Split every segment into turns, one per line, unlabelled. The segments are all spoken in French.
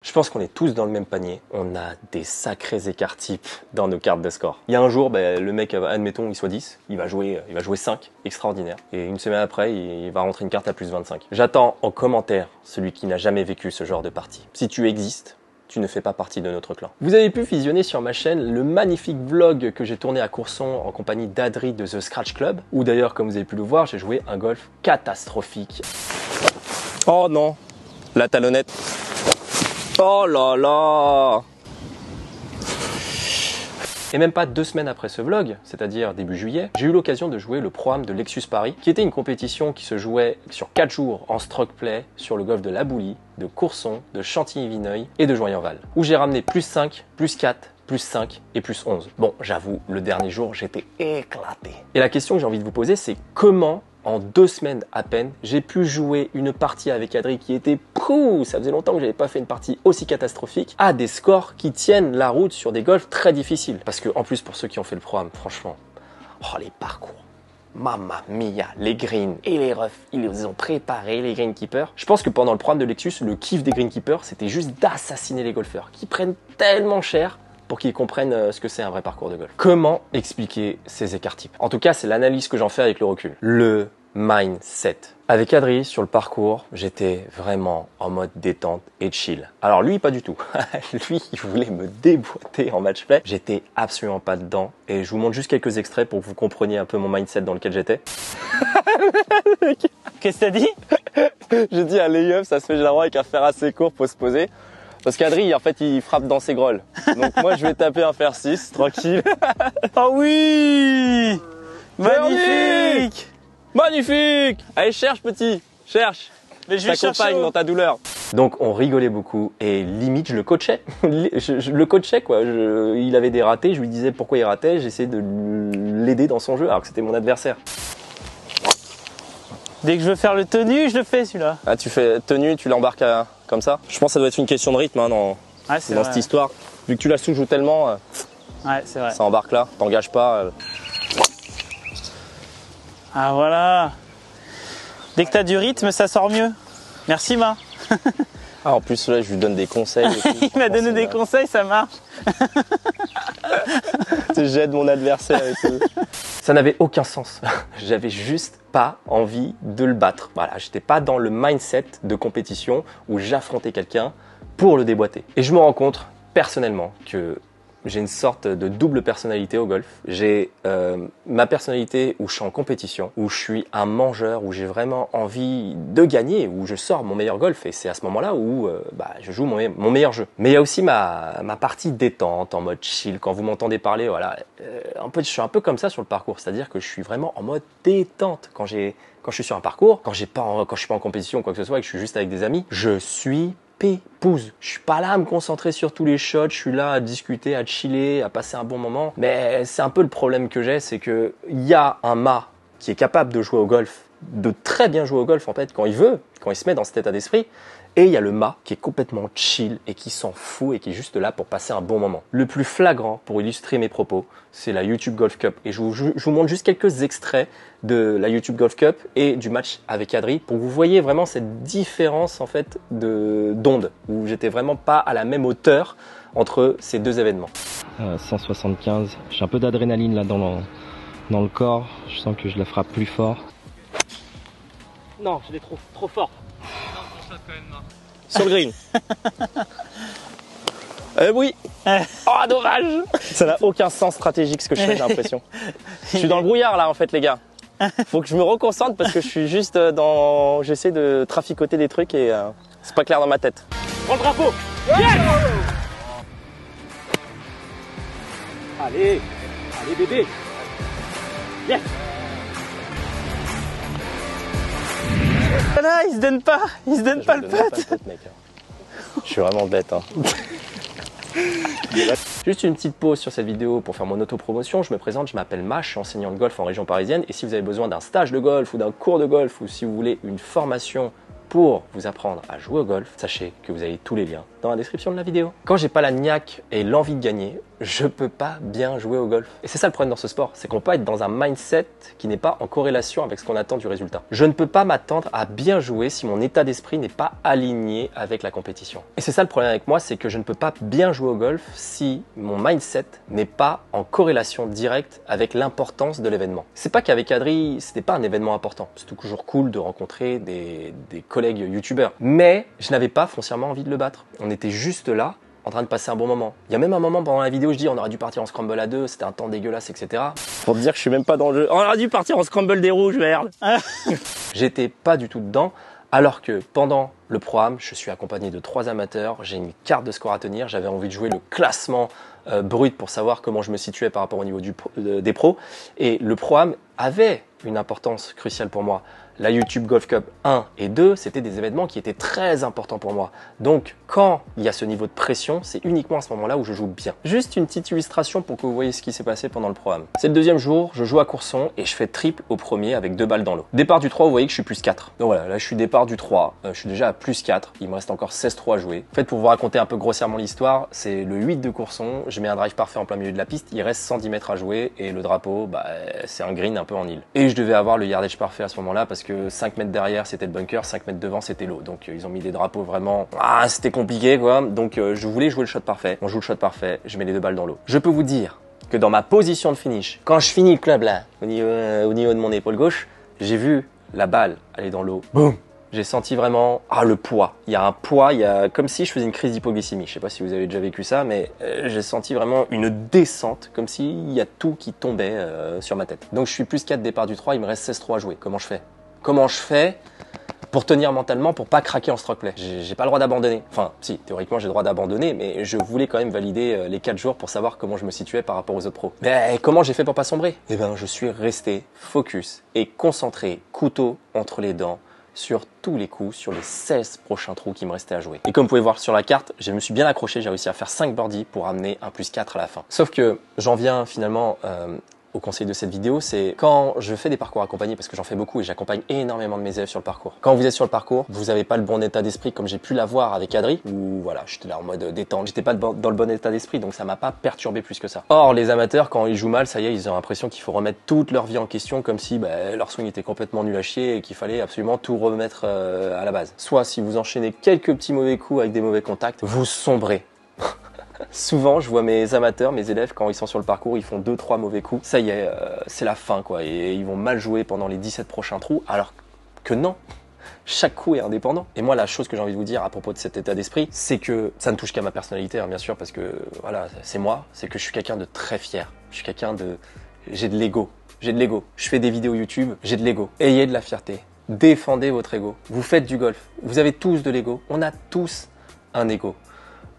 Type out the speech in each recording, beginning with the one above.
Je pense qu'on est tous dans le même panier. On a des sacrés écarts types dans nos cartes de score. Il y a un jour, le mec, admettons, il soit 10, il va jouer 5, extraordinaire. Et une semaine après, il va rentrer une carte à plus 25. J'attends en commentaire celui qui n'a jamais vécu ce genre de partie. Si tu existes, tu ne fais pas partie de notre clan. Vous avez pu visionner sur ma chaîne le magnifique vlog que j'ai tourné à Courson en compagnie d'Adri de The Scratch Club, où d'ailleurs, comme vous avez pu le voir, j'ai joué un golf catastrophique. Oh non, la talonnette. Oh là là! Et même pas 2 semaines après ce vlog, c'est-à-dire début juillet, j'ai eu l'occasion de jouer le programme de Lexus Paris, qui était une compétition qui se jouait sur 4 jours en stroke play sur le golf de La Boulie, de Courson, de Chantilly-Vineuil et de Joyenval, où j'ai ramené plus 5, plus 4, plus 5 et plus 11. Bon, j'avoue, le dernier jour, j'étais éclaté. Et la question que j'ai envie de vous poser, c'est comment, en 2 semaines à peine, j'ai pu jouer une partie avec Adri qui était ça faisait longtemps que j'avais pas fait une partie aussi catastrophique, à des scores qui tiennent la route sur des golfs très difficiles. Parce que en plus, pour ceux qui ont fait le programme, franchement, les parcours, mamma mia, les greens et les roughs, ils les ont préparés, les greenkeepers. Je pense que pendant le programme de Lexus, le kiff des greenkeepers, c'était juste d'assassiner les golfeurs qui prennent tellement cher pour qu'ils comprennent ce que c'est un vrai parcours de golf. Comment expliquer ces écarts types? En tout cas, c'est l'analyse que j'en fais avec le recul. Le mindset. Avec Adri, sur le parcours, j'étais vraiment en mode détente et chill. Alors lui, pas du tout. Lui, il voulait me déboîter en match play. J'étais absolument pas dedans. Et je vous montre juste quelques extraits pour que vous compreniez un peu mon mindset dans lequel j'étais.
Qu'est-ce que t'as dit?
J'ai dit à lay-up, ça se fait généralement avec un fer assez court pour se poser. Parce qu'Adri, en fait, il frappe dans ses grolles. Donc moi, je vais taper un fer 6, tranquille.
Oh oui! Magnifique!
Magnifique! Allez, cherche petit, cherche.
Mais je vais
t'accompagne dans ta douleur. Donc on rigolait beaucoup et limite je le coachais. je le coachais quoi. Il avait des ratés, je lui disais pourquoi il ratait, j'essayais de l'aider dans son jeu alors que c'était mon adversaire.
Dès que je veux faire le tenu, je le fais celui-là.
Ah, tu fais tenu, tu l'embarques comme ça. Je pense que ça doit être une question de rythme dans cette histoire. Vu que tu la sous-joues tellement,
ouais, c'est vrai.
Ça embarque là, t'engages pas.
Ah voilà. Dès que t'as du rythme, ça sort mieux. Merci Ma.
Ah, en plus là, je lui donne des conseils.
Il m'a donné des conseils, ça marche.
J'aide mon adversaire et tout. Ça n'avait aucun sens. J'avais juste pas envie de le battre. Voilà, j'étais pas dans le mindset de compétition où j'affrontais quelqu'un pour le déboîter. Et je me rends compte personnellement que j'ai une sorte de double personnalité au golf. J'ai ma personnalité où je suis en compétition, où je suis un mangeur, où j'ai vraiment envie de gagner, où je sors mon meilleur golf. Et c'est à ce moment-là où je joue mon meilleur jeu. Mais il y a aussi ma partie détente, en mode chill. Quand vous m'entendez parler, voilà, je suis un peu comme ça sur le parcours. C'est-à-dire que je suis vraiment en mode détente quand je suis sur un parcours, quand je suis pas en compétition ou quoi que ce soit et que je suis juste avec des amis. Je suis pépouze. Je suis pas là à me concentrer sur tous les shots, je suis là à discuter, à chiller, à passer un bon moment. Mais c'est un peu le problème que j'ai, c'est que il y a un mât qui est capable de jouer au golf, de très bien jouer au golf en fait quand il veut, quand il se met dans cet état d'esprit. Et il y a le mât qui est complètement chill et qui s'en fout et qui est juste là pour passer un bon moment. Le plus flagrant pour illustrer mes propos, c'est la YouTube Golf Cup. Et je vous montre juste quelques extraits de la YouTube Golf Cup et du match avec Adri pour que vous voyez vraiment cette différence en fait d'onde où j'étais vraiment pas à la même hauteur entre ces deux événements. 175, j'ai un peu d'adrénaline là dans le corps. Je sens que je la frappe plus fort.
Non, je l'ai trop fort.
Sur le green. Oui. Oh, dommage. Ça n'a aucun sens stratégique ce que je fais, j'ai l'impression. Je suis dans le brouillard là en fait les gars. Faut que je me reconcentre parce que je suis juste j'essaie de traficoter des trucs et c'est pas clair dans ma tête.
Prends le drapeau. Yes. Allez bébé. Yes. Voilà, il se donne pas le putt.
Mec. Je suis vraiment bête. Hein. Juste une petite pause sur cette vidéo pour faire mon autopromotion. Je me présente, je m'appelle Mash, je suis enseignant de golf en région parisienne. Et si vous avez besoin d'un stage de golf ou d'un cours de golf ou si vous voulez une formation pour vous apprendre à jouer au golf, sachez que vous avez tous les liens dans la description de la vidéo. Quand j'ai pas la niaque et l'envie de gagner, je peux pas bien jouer au golf. Et c'est ça le problème dans ce sport, c'est qu'on peut être dans un mindset qui n'est pas en corrélation avec ce qu'on attend du résultat. Je ne peux pas m'attendre à bien jouer si mon état d'esprit n'est pas aligné avec la compétition. Et c'est ça le problème avec moi, c'est que je ne peux pas bien jouer au golf si mon mindset n'est pas en corrélation directe avec l'importance de l'événement. C'est pas qu'avec Adri, c'était pas un événement important. C'était toujours cool de rencontrer des collègues youtubeurs. Mais je n'avais pas foncièrement envie de le battre. On était juste là, en train de passer un bon moment. Il y a même un moment pendant la vidéo, je dis on aurait dû partir en scramble à 2, c'était un temps dégueulasse, etc. Pour te dire que je suis même pas dans le jeu. On aurait dû partir en scramble des rouges, merde. J'étais pas du tout dedans, alors que pendant le programme, je suis accompagné de 3 amateurs, j'ai une carte de score à tenir, j'avais envie de jouer le classement brut pour savoir comment je me situais par rapport au niveau des pros. Et le programme avait une importance cruciale pour moi. La YouTube Golf Cup 1 et 2, c'était des événements qui étaient très importants pour moi. Donc, quand il y a ce niveau de pression, c'est uniquement à ce moment-là où je joue bien. Juste une petite illustration pour que vous voyez ce qui s'est passé pendant le programme. C'est le deuxième jour, je joue à Courson et je fais triple au premier avec 2 balles dans l'eau. Départ du 3, vous voyez que je suis plus 4. Donc voilà, là je suis départ du 3, je suis déjà à plus 4. Il me reste encore 16-3 à jouer. En fait, pour vous raconter un peu grossièrement l'histoire, c'est le 8 de Courson, je mets un drive parfait en plein milieu de la piste, il reste 110 mètres à jouer et le drapeau, c'est un green un peu en île. Et je devais avoir le yardage parfait à ce moment-là parce que 5 mètres derrière c'était le bunker, 5 mètres devant c'était l'eau. Donc ils ont mis des drapeaux vraiment... c'était compliqué quoi. Donc je voulais jouer le shot parfait. On joue le shot parfait, je mets les 2 balles dans l'eau. Je peux vous dire que dans ma position de finish, quand je finis le club là, au niveau de mon épaule gauche, j'ai vu la balle aller dans l'eau. Boum! J'ai senti vraiment le poids. Il y a un poids, comme si je faisais une crise d'hypoglycémie. Je sais pas si vous avez déjà vécu ça, mais j'ai senti vraiment une descente, comme s'il y a tout qui tombait sur ma tête. Donc je suis plus 4 départ du 3, il me reste 16-3 à jouer. Comment je fais pour tenir mentalement, pour pas craquer en stroke play? J'ai pas le droit d'abandonner. Enfin, si, théoriquement j'ai le droit d'abandonner, mais je voulais quand même valider les 4 jours pour savoir comment je me situais par rapport aux autres pros. Mais comment j'ai fait pour pas sombrer? Eh ben, je suis resté focus et concentré, couteau entre les dents, sur tous les coups, sur les 16 prochains trous qui me restaient à jouer. Et comme vous pouvez voir sur la carte, je me suis bien accroché, j'ai réussi à faire 5 birdies pour amener un plus 4 à la fin. Sauf que j'en viens finalement au conseil de cette vidéo, c'est quand je fais des parcours accompagnés, parce que j'en fais beaucoup et j'accompagne énormément de mes élèves sur le parcours. Quand vous êtes sur le parcours, vous n'avez pas le bon état d'esprit comme j'ai pu l'avoir avec Adri, où voilà, j'étais là en mode détente, j'étais pas dans le bon état d'esprit, donc ça m'a pas perturbé plus que ça. Or, les amateurs, quand ils jouent mal, ça y est, ils ont l'impression qu'il faut remettre toute leur vie en question, comme si leur swing était complètement nul à chier et qu'il fallait absolument tout remettre à la base. Soit si vous enchaînez quelques petits mauvais coups avec des mauvais contacts, vous sombrez. Souvent, je vois mes amateurs, mes élèves, quand ils sont sur le parcours, ils font 2-3 mauvais coups. Ça y est, c'est la fin, quoi. Et ils vont mal jouer pendant les 17 prochains trous, alors que non. Chaque coup est indépendant. Et moi, la chose que j'ai envie de vous dire à propos de cet état d'esprit, c'est que ça ne touche qu'à ma personnalité, hein, bien sûr, parce que voilà, c'est moi. C'est que je suis quelqu'un de très fier. Je suis quelqu'un de... J'ai de l'ego. J'ai de l'ego. Je fais des vidéos YouTube, j'ai de l'ego. Ayez de la fierté. Défendez votre ego. Vous faites du golf. Vous avez tous de l'ego. On a tous un ego.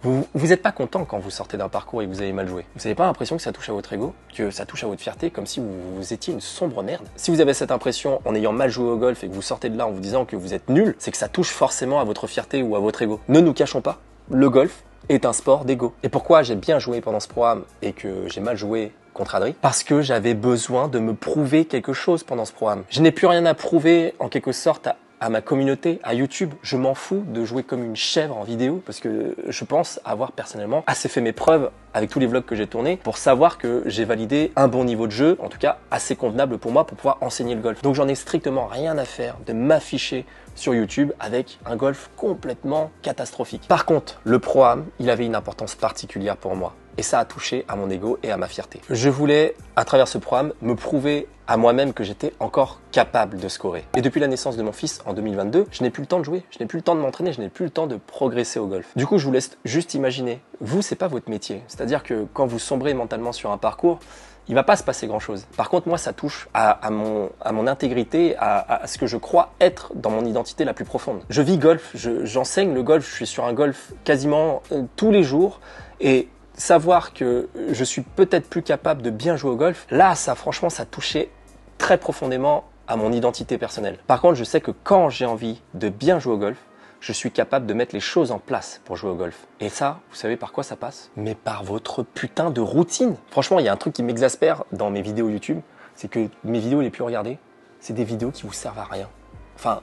Vous n'êtes pas content quand vous sortez d'un parcours et que vous avez mal joué. Vous n'avez pas l'impression que ça touche à votre ego, que ça touche à votre fierté, comme si vous étiez une sombre merde. Si vous avez cette impression en ayant mal joué au golf et que vous sortez de là en vous disant que vous êtes nul, c'est que ça touche forcément à votre fierté ou à votre ego. Ne nous cachons pas, le golf est un sport d'ego. Et pourquoi j'ai bien joué pendant ce programme et que j'ai mal joué contre Adri? Parce que j'avais besoin de me prouver quelque chose pendant ce programme. Je n'ai plus rien à prouver en quelque sorte à ma communauté, à YouTube. Je m'en fous de jouer comme une chèvre en vidéo parce que je pense avoir personnellement assez fait mes preuves avec tous les vlogs que j'ai tournés pour savoir que j'ai validé un bon niveau de jeu, en tout cas assez convenable pour moi pour pouvoir enseigner le golf. Donc j'en ai strictement rien à faire de m'afficher sur YouTube avec un golf complètement catastrophique. Par contre, le pro-am, il avait une importance particulière pour moi. Et ça a touché à mon ego et à ma fierté. Je voulais, à travers ce programme, me prouver à moi-même que j'étais encore capable de scorer. Et depuis la naissance de mon fils, en 2022, je n'ai plus le temps de jouer, je n'ai plus le temps de m'entraîner, je n'ai plus le temps de progresser au golf. Du coup, je vous laisse juste imaginer. Vous, c'est pas votre métier. C'est-à-dire que quand vous sombrez mentalement sur un parcours, il va pas se passer grand-chose. Par contre, moi, ça touche à mon intégrité, à ce que je crois être dans mon identité la plus profonde. Je vis golf, j'enseigne le golf, je suis sur un golf quasiment tous les jours. Et savoir que je suis peut-être plus capable de bien jouer au golf, là, franchement, ça touchait très profondément à mon identité personnelle. Par contre, je sais que quand j'ai envie de bien jouer au golf, je suis capable de mettre les choses en place pour jouer au golf. Et ça, vous savez par quoi ça passe? Mais par votre putain de routine. Franchement, il y a un truc qui m'exaspère dans mes vidéos YouTube, c'est que mes vidéos les plus regardées, c'est des vidéos qui vous servent à rien. Enfin,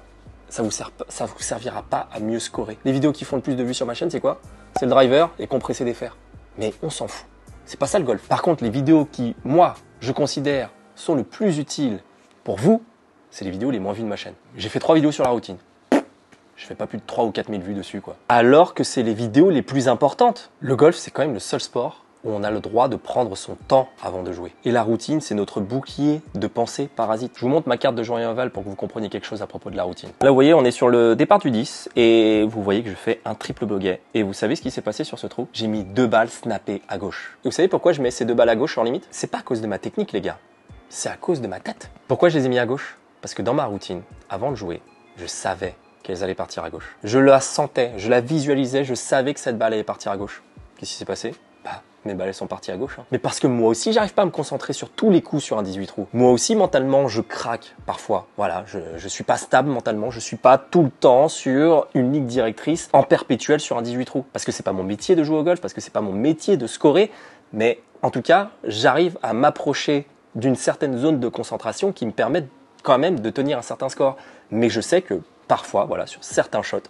ça vous servira pas à mieux scorer. Les vidéos qui font le plus de vues sur ma chaîne, c'est quoi? C'est le driver et compresser des fers. Mais on s'en fout. C'est pas ça le golf. Par contre, les vidéos qui, moi, je considère sont le plus utiles pour vous, c'est les vidéos les moins vues de ma chaîne. J'ai fait 3 vidéos sur la routine. Je fais pas plus de 3 ou 4 000 vues dessus, quoi. Alors que c'est les vidéos les plus importantes. Le golf, c'est quand même le seul sport où on a le droit de prendre son temps avant de jouer. Et la routine, c'est notre bouclier de pensée parasite. Je vous montre ma carte de joint et aval pour que vous compreniez quelque chose à propos de la routine. Là, vous voyez, on est sur le départ du 10 et vous voyez que je fais un triple bogey. Et vous savez ce qui s'est passé sur ce trou? J'ai mis 2 balles snappées à gauche. Et vous savez pourquoi je mets ces 2 balles à gauche en limite? C'est pas à cause de ma technique, les gars. C'est à cause de ma tête. Pourquoi je les ai mis à gauche? Parce que dans ma routine, avant de jouer, je savais qu'elles allaient partir à gauche. Je la sentais, je la visualisais, je savais que cette balle allait partir à gauche. Qu'est-ce qui s'est passé? Bah, mes balles sont parties à gauche. Mais parce que moi aussi, j'arrive pas à me concentrer sur tous les coups sur un 18 trous. Moi aussi, mentalement, je craque parfois. Voilà, je suis pas stable mentalement, je suis pas tout le temps sur une ligne directrice en perpétuel sur un 18 trous. Parce que c'est pas mon métier de jouer au golf, parce que c'est pas mon métier de scorer. Mais en tout cas, j'arrive à m'approcher d'une certaine zone de concentration qui me permet quand même de tenir un certain score. Mais je sais que parfois, voilà, sur certains shots,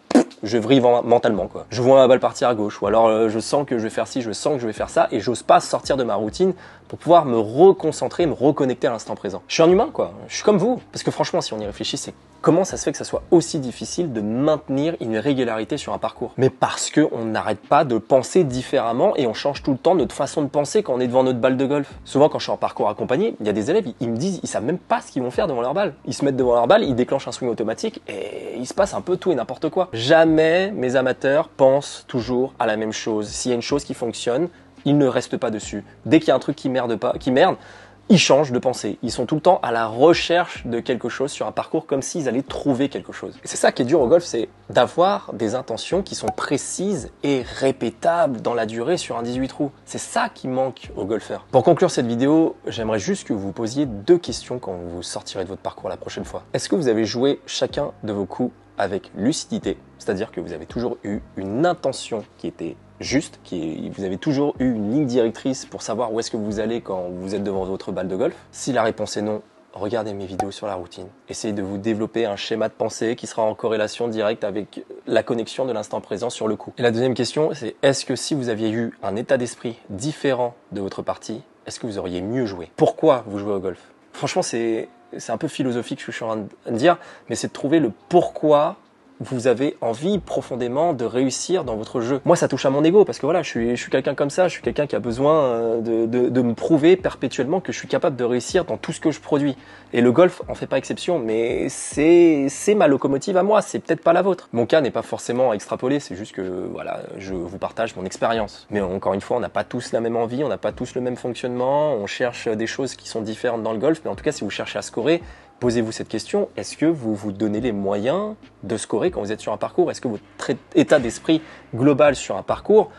je vrille mentalement, quoi. Je vois ma balle partir à gauche, ou alors je sens que je vais faire ci, je sens que je vais faire ça, et j'ose pas sortir de ma routine pour pouvoir me reconcentrer, me reconnecter à l'instant présent. Je suis un humain, quoi. Je suis comme vous. Parce que franchement, si on y réfléchit, c'est comment ça se fait que ça soit aussi difficile de maintenir une régularité sur un parcours? Mais parce que on n'arrête pas de penser différemment et on change tout le temps notre façon de penser quand on est devant notre balle de golf. Souvent, quand je suis en parcours accompagné, il y a des élèves, ils me disent, ils savent même pas ce qu'ils vont faire devant leur balle. Ils se mettent devant leur balle, ils déclenchent un swing automatique et il se passe un peu tout et n'importe quoi. Jamais mes amateurs pensent toujours à la même chose. S'il y a une chose qui fonctionne, ils ne restent pas dessus. Dès qu'il y a un truc qui merde, ils changent de pensée. Ils sont tout le temps à la recherche de quelque chose sur un parcours comme s'ils allaient trouver quelque chose. Et c'est ça qui est dur au golf, c'est d'avoir des intentions qui sont précises et répétables dans la durée sur un 18 trous. C'est ça qui manque aux golfeurs. Pour conclure cette vidéo, j'aimerais juste que vous posiez 2 questions quand vous sortirez de votre parcours la prochaine fois. Est-ce que vous avez joué chacun de vos coups avec lucidité, c'est-à-dire que vous avez toujours eu une intention qui était juste, vous avez toujours eu une ligne directrice pour savoir où est-ce que vous allez quand vous êtes devant votre balle de golf? Si la réponse est non, regardez mes vidéos sur la routine. Essayez de vous développer un schéma de pensée qui sera en corrélation directe avec la connexion de l'instant présent sur le coup. Et la deuxième question, c'est est-ce que si vous aviez eu un état d'esprit différent de votre partie, est-ce que vous auriez mieux joué? Pourquoi vous jouez au golf? Franchement, c'est un peu philosophique ce que je suis en train de dire, mais c'est de trouver le pourquoi vous avez envie profondément de réussir dans votre jeu. Moi, ça touche à mon ego parce que voilà, je suis quelqu'un comme ça, je suis quelqu'un qui a besoin de me prouver perpétuellement que je suis capable de réussir dans tout ce que je produis. Et le golf en fait pas exception, mais c'est ma locomotive à moi, c'est peut-être pas la vôtre. Mon cas n'est pas forcément extrapolé, c'est juste que voilà, je vous partage mon expérience. Mais encore une fois, on n'a pas tous la même envie, on n'a pas tous le même fonctionnement, on cherche des choses qui sont différentes dans le golf, mais en tout cas, si vous cherchez à scorer, posez-vous cette question, est-ce que vous vous donnez les moyens de scorer quand vous êtes sur un parcours? Est-ce que votre état d'esprit global sur un parcours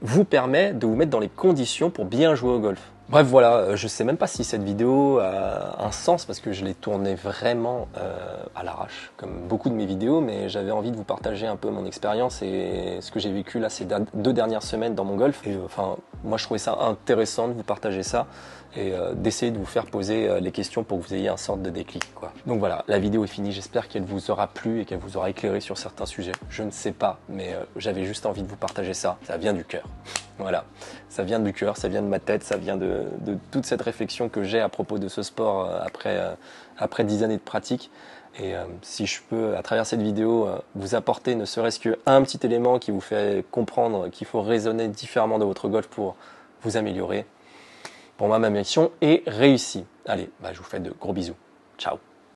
vous permet de vous mettre dans les conditions pour bien jouer au golf? Bref, voilà, je sais même pas si cette vidéo a un sens parce que je l'ai tournée vraiment à l'arrache, comme beaucoup de mes vidéos, mais j'avais envie de vous partager un peu mon expérience et ce que j'ai vécu là ces 2 dernières semaines dans mon golf. Et enfin, moi je trouvais ça intéressant de vous partager ça et d'essayer de vous faire poser les questions pour que vous ayez un sorte de déclic, quoi. Donc voilà, la vidéo est finie, j'espère qu'elle vous aura plu et qu'elle vous aura éclairé sur certains sujets. Je ne sais pas, mais j'avais juste envie de vous partager ça, ça vient du cœur. Voilà, ça vient du cœur, ça vient de ma tête, ça vient de toute cette réflexion que j'ai à propos de ce sport après 10 années de pratique. Et si je peux, à travers cette vidéo, vous apporter ne serait-ce qu'un petit élément qui vous fait comprendre qu'il faut raisonner différemment de votre golf pour vous améliorer, pour moi, ma mission est réussie. Allez, je vous fais de gros bisous. Ciao.